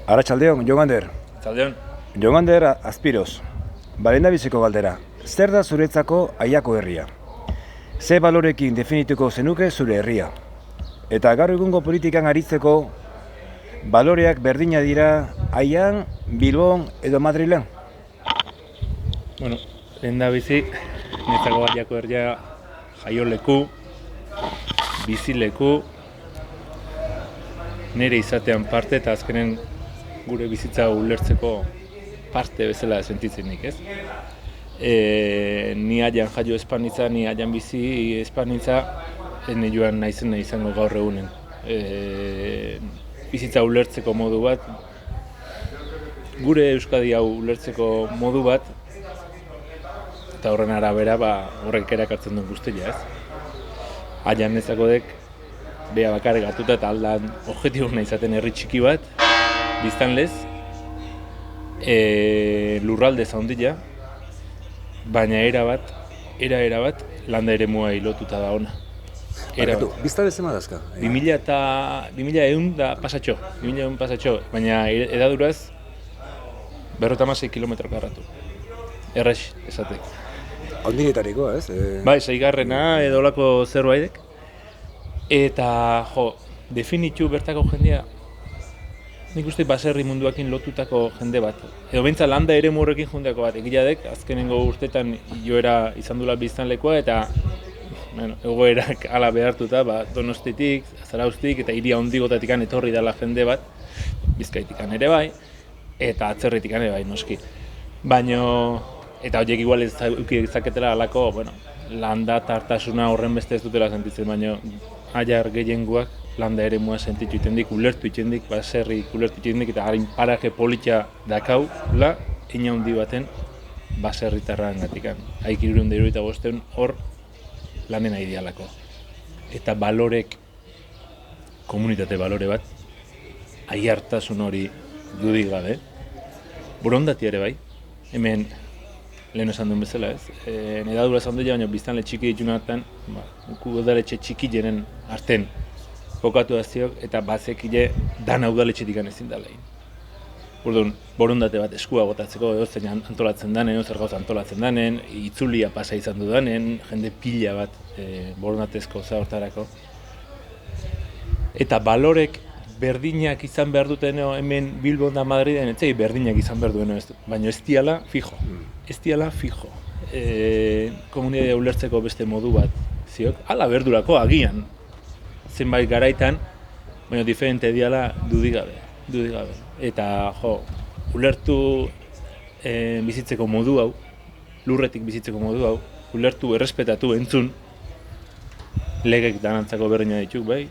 Arratsaldeon, Jogander. Zaldeon. Jogander Azpiroz. Balendabiziko galdera. Zer da zuretzako Aiako herria? Ze balorekin definituko zenuke zure herria? Eta gaur egungo politikan aritzeko baloreak berdina dira Aian, Bilbon edo Madrilen? Bueno, lehendabizi, netzako Aiako herria jaioleku, bizileku, nire izatean parte eta azkenen gure bizitza ulertzeko parte bezala sentitzen nik, ez? Ni aian jaio espanitza, ni aian bizi espanitza, ene joan naizen izango gaur egunen. Bizitza ulertzeko modu bat, gure Euskadi hau ulertzeko modu bat, eta horren arabera horrek erakartzen duen guztia, ez? Aian nezakodek, beha bakarrik hartuta eta aldan objektibo izaten herri txiki bat, biztanlez, lurralde zaundila, baina era bat, landa eremua lotuta da ona. Biztanle zema dazka? 2000 da pasatxo, baina edaduraz 56 kilometro karratu. Errex, esatek. Haundinetariko, ez? Bai, seigarrena edo olako zerbaidek. Eta, definitu bertako jendea, nik uste baserri munduakin lotutako jende bat. Edo bentsa landa eremu horrekin jendeako bat. Egiladek, azkenengo urtetan joera izan dula biztanlekoa eta egoerak ala behartuta, Donostitik, Zarauztik eta hiria hondigotatik etorri dela jende bat, Bizkaitik ere bai, eta Atzerritik ere bai, noski. Baina, eta horiek igual ez zaketela alako, landa tartasuna horren beste ez dutela sentitzen, baina aiar gehiengoak landa eremua sentitu itendik, ulertu itendik, baserri ulertu itendik, eta harin paraje politia dakaula, ina handi baten baserritarran gatikan. Haik 375 hor lanen nahi dialako. Eta balorek, komunitate balore bat, aiartasun hori dudik gabe, borondati ere bai, hemen lehen esan duen bezala, ez? Edadura esan dut, baina biztanle txiki ditun hartan, udaletxe txiki jenen arten kokatu aztiok, eta bazekile dana udaletxetik ezin da lehin. Orduan, borondate bat eskua botatzeko, edozein antolatzen danen, edo zer gauza antolatzen danen, itzulia pasa izan dudanen, jende pila bat borondatezko zahortarako. Eta balorek berdinak izan behar duten hemen Bilbon da Madriden, etzei berdinak izan behar duen, baina ez diala fijo. Ez diala fijo. Komunitatea ulertzeko beste modu bat, ziok, ala berdurako agian, zenbait garaitan, baina diferente diala dudigabe. Eta, ulertu bizitzeko modu hau, lurretik bizitzeko modu hau, ulertu errespetatu entzun, legek danantzako berdina dituk, bai,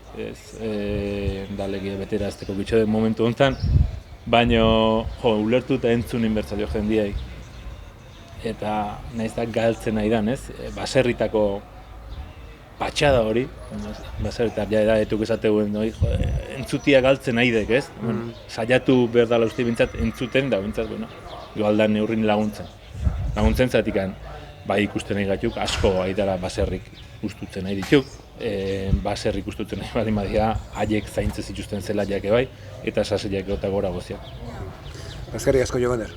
da lege betera azteko bitxo den momentu honetan, baina ulertu eta entzun inbertzaio jendiai. Eta nahiz da galtzen nahi dan, ez? Baserritako patxada hori, baserritar ja edaetuk esateguen, entzutia galtzen nahi dek, ez? Saiatu behar dala uste bintzat entzuten, da bintzat, igual da neurrin laguntzen. Laguntzen zatikan, bai ikusten nahi gatuk, asko aidara baserrik ustutzen nahi dituk, baserrik ustutzen nahi bali madia, haiek zaintzen zituzten zelaiak bai, eta saseiak eta gora goziak. Eskerrik asko, Jogander.